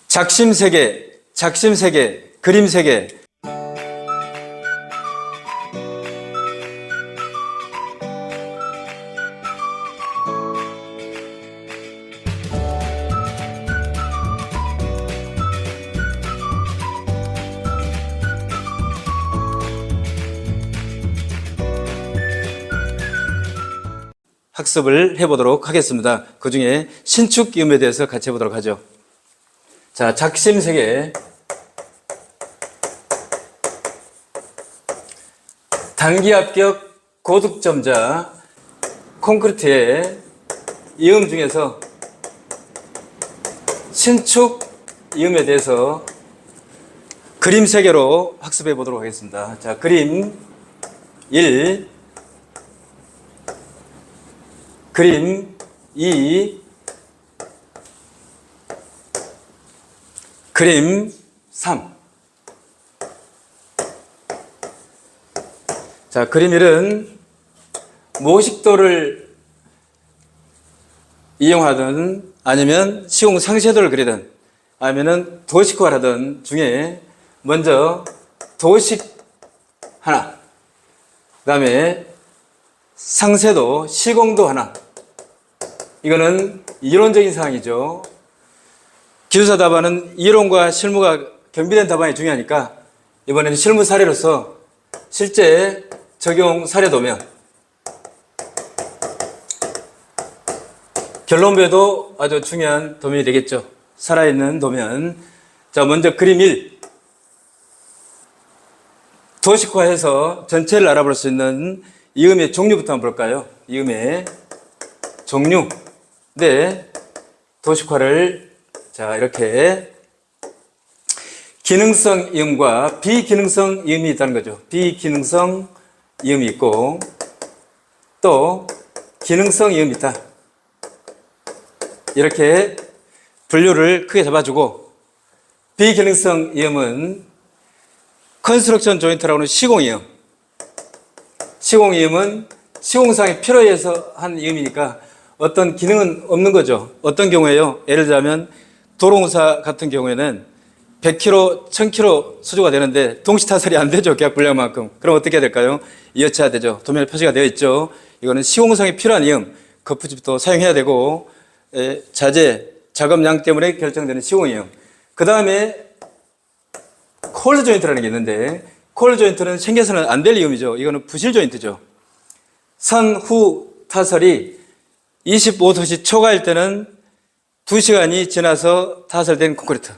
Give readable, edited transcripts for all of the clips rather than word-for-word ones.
작심세계, 작심세계, 그림세계. 학습을 해보도록 하겠습니다. 그 중에 신축이음에 대해서 같이 해보도록 하죠. 자, 작심세계. 단기 합격 고득점자 콘크리트의 이음 중에서 신축이음에 대해서 그림세계로 학습해 보도록 하겠습니다. 자, 그림 1, 그림 2, 그림 3. 자, 그림 1은 모식도를 이용하든 아니면 시공 상쇄도를 그리든 아니면 도식화를 하든 중에 먼저 도식 하나, 그 다음에 상쇄도, 시공도 하나. 이거는 이론적인 사항이죠. 기술사 답안은 이론과 실무가 겸비된 답안이 중요하니까 이번에는 실무 사례로서 실제 적용 사례 도면, 결론부에도 아주 중요한 도면이 되겠죠. 살아있는 도면. 자, 먼저 그림 1. 도식화해서 전체를 알아볼 수 있는 이음의 종류부터 한번 볼까요? 이음의 종류. 네, 도식화를 자, 이렇게 기능성 이음과 비기능성 이음이 있다는 거죠. 비기능성 이음이 있고 또 기능성 이음이 있다. 이렇게 분류를 크게 잡아주고, 비기능성 이음은 컨스트럭션 조인트라고 하는 시공이음. 시공이음은 시공상의 필요에 의해서 한 이음이니까 어떤 기능은 없는 거죠. 어떤 경우에요? 예를 들자면 도로공사 같은 경우에는 100km, 1000km 수주가 되는데 동시타설이 안 되죠. 계약 분량만큼. 그럼 어떻게 해야 될까요? 이어쳐야 되죠. 도면에 표시가 되어 있죠. 이거는 시공상에 필요한 이음, 거푸집도 사용해야 되고, 자재, 작업량 때문에 결정되는 시공이음. 그 다음에 콜드 조인트라는 게 있는데, 콜드 조인트는 생겨서는 안 될 이음이죠. 이거는 부실 조인트죠. 선후 타설이 25도씨 초과일 때는 2시간이 지나서 타설된 콘크리트.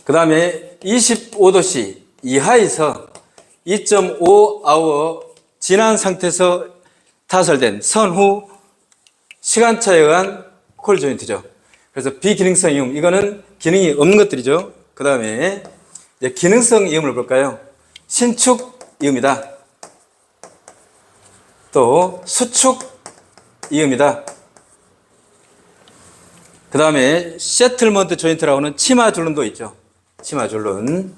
그 다음에 25도씨 이하에서 2.5아워 지난 상태에서 타설된 선후 시간차에 의한 콜 조인트죠. 그래서 비기능성 이음, 이거는 기능이 없는 것들이죠. 그 다음에 기능성 이음을 볼까요? 신축 이음이다. 또 수축 이음이다. 그 다음에 세틀먼트 조인트라고 하는 치마 줄눈도 있죠. 치마 줄눈.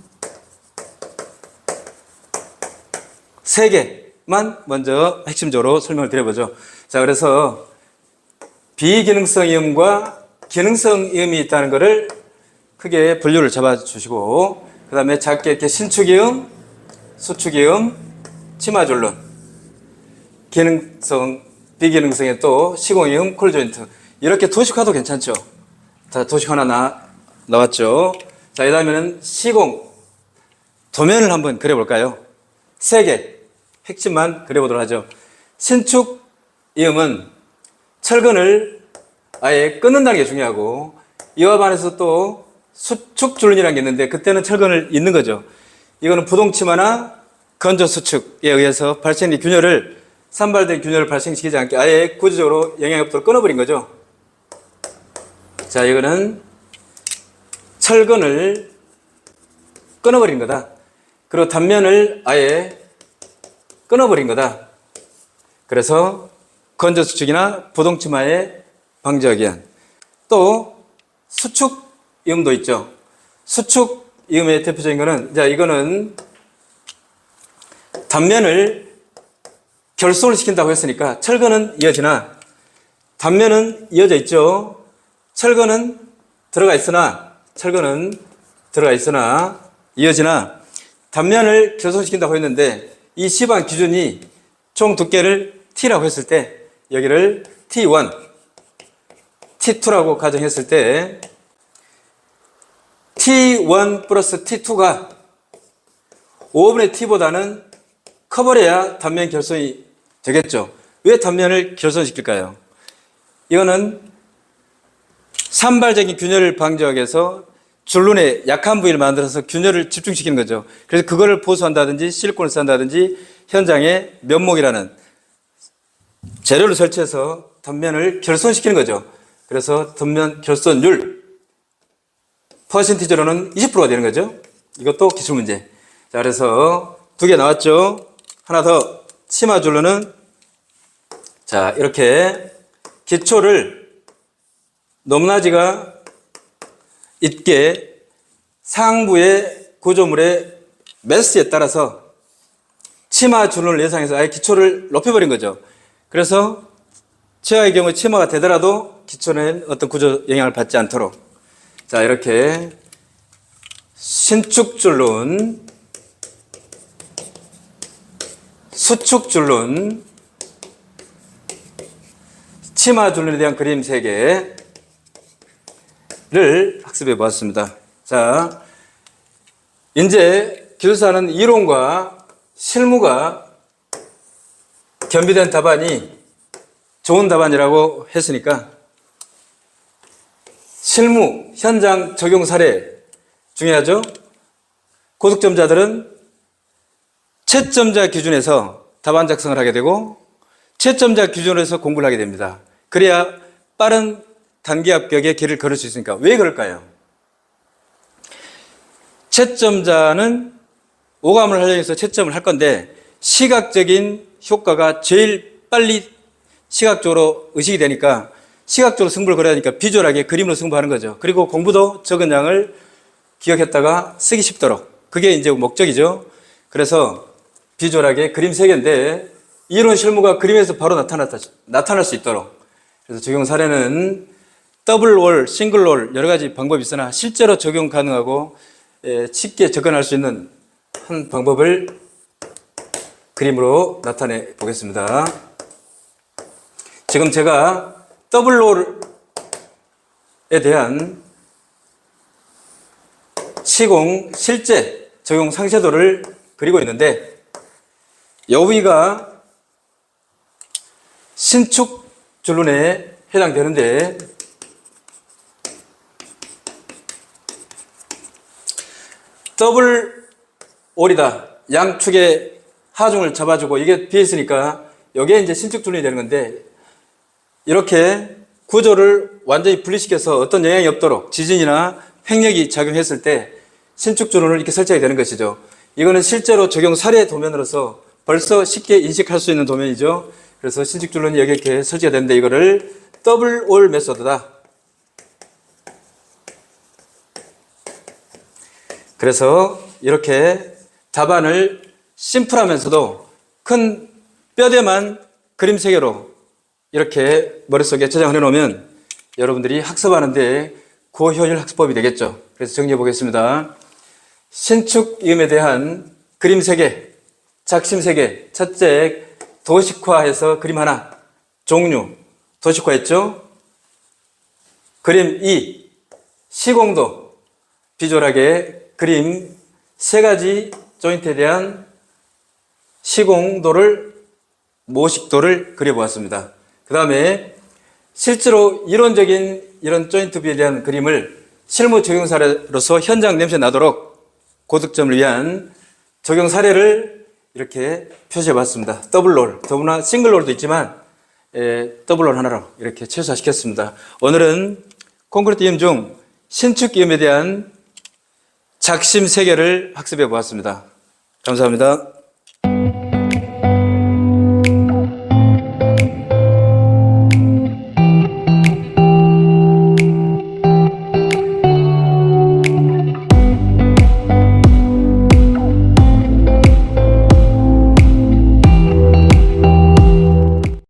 세 개만 먼저 핵심적으로 설명을 드려보죠. 자, 그래서 비기능성 이음과 기능성 이음이 있다는 것을 크게 분류를 잡아주시고, 그 다음에 작게 이렇게 신축이음, 수축이음, 치마줄눈, 기능성, 비기능성에 또 시공이음, 콜조인트. 이렇게 도식화도 괜찮죠. 자, 도식 하나 나왔죠. 자, 그 다음에는 시공, 도면을 한번 그려볼까요? 세 개, 핵심만 그려보도록 하죠. 신축이음은 철근을 아예 끊는다는 게 중요하고, 이와 반해서 또 수축줄눈이라는 게 있는데 그때는 철근을 잇는 거죠. 이거는 부동치마나 건조수축에 의해서 발생된 균열을, 산발된 균열을 발생시키지 않게 아예 구조적으로 영향이 없도록 끊어버린 거죠. 자, 이거는 철근을 끊어버린 거다. 그리고 단면을 아예 끊어버린 거다. 그래서 건조수축이나 부동치마에 방지하기 위한. 또 수축이음도 있죠. 수축이음의 대표적인 거는, 자, 이거는 단면을 결손을 시킨다고 했으니까 철근은 이어지나 단면은 이어져 있죠. 철근은 들어가 있으나 이어지나 단면을 결손시킨다고 했는데 이 시방 기준이 총 두께를 T라고 했을 때 여기를 T1, T2라고 가정했을 때 T1 플러스 T2가 5분의 T보다는 커버려야 단면 결손이 되겠죠. 왜 단면을 결손시킬까요? 이거는 산발적인 균열을 방지하기 위해서 줄눈의 약한 부위를 만들어서 균열을 집중시키는 거죠. 그래서 그거를 보수한다든지 실리콘을 쓴다든지 현장에 면목이라는 재료를 설치해서 단면을 결손시키는 거죠. 그래서 단면 결손율 퍼센티지로는 20%가 되는 거죠. 이것도 기출문제. 자, 그래서 두 개 나왔죠. 하나 더 치마 줄로는 자, 이렇게 기초를 높낮이가 있게 상부의 구조물의 매스에 따라서 치마 줄을 예상해서 아예 기초를 높여버린 거죠. 그래서 최하의 경우 치마가 되더라도 기초는 어떤 구조 영향을 받지 않도록 자, 이렇게 신축줄눈, 수축줄눈, 치마줄눈에 대한 그림 3개를 학습해 보았습니다. 자, 이제 기술사는 이론과 실무가 겸비된 답안이 좋은 답안이라고 했으니까 실무, 현장 적용 사례 중요하죠? 고득점자들은 채점자 기준에서 답안 작성을 하게 되고 채점자 기준에서 공부를 하게 됩니다. 그래야 빠른 단기 합격의 길을 걸을 수 있으니까. 왜 그럴까요? 채점자는 오감을 활용해서 채점을 할 건데 시각적인 효과가 제일 빨리 시각적으로 의식이 되니까 시각적으로 승부를 걸어야 하니까 비주얼하게 그림으로 승부하는 거죠. 그리고 공부도 적은 양을 기억했다가 쓰기 쉽도록. 그게 이제 목적이죠. 그래서 비주얼하게 그림 3개인데 이론 실무가 그림에서 바로 나타날 수 있도록. 그래서 적용 사례는 더블 올, 싱글 올 여러 가지 방법이 있으나 실제로 적용 가능하고 쉽게 접근할 수 있는 한 방법을 그림으로 나타내 보겠습니다. 지금 제가 더블 롤에 대한 시공 실제 적용 상세도를 그리고 있는데 여기가 신축 줄눈에 해당되는데 더블 올이다. 양축의 하중을 잡아주고 이게 비어있으니까 여기에 이제 신축 줄눈이 되는 건데 이렇게 구조를 완전히 분리시켜서 어떤 영향이 없도록 지진이나 횡력이 작용했을 때 신축 줄눈을 이렇게 설치하게 되는 것이죠. 이거는 실제로 적용 사례 도면으로서 벌써 쉽게 인식할 수 있는 도면이죠. 그래서 신축 줄눈이 여기 이렇게 설치가 되는데 이거를 더블 올 메소드다. 그래서 이렇게 답안을 심플하면서도 큰 뼈대만 그림 3개로 이렇게 머릿속에 저장해 놓으면 여러분들이 학습하는데 고효율 학습법이 되겠죠. 그래서 정리해 보겠습니다. 신축임에 대한 그림 3개, 작심 3개. 첫째, 도식화해서 그림 하나, 종류, 도식화했죠. 그림 2, 시공도, 비주얼하게 그림 3가지 조인트에 대한 시공도를, 모식도를 그려보았습니다. 그 다음에 실제로 이론적인 이런 조인트 비에 대한 그림을 실무 적용 사례로서 현장 냄새 나도록 고득점을 위한 적용 사례를 이렇게 표시해 봤습니다. 더블롤, 더구나 싱글롤도 있지만 더블롤 하나로 이렇게 최소화시켰습니다. 오늘은 콘크리트 이음 중 신축 이음에 대한 작심 3개를 학습해 보았습니다. 감사합니다.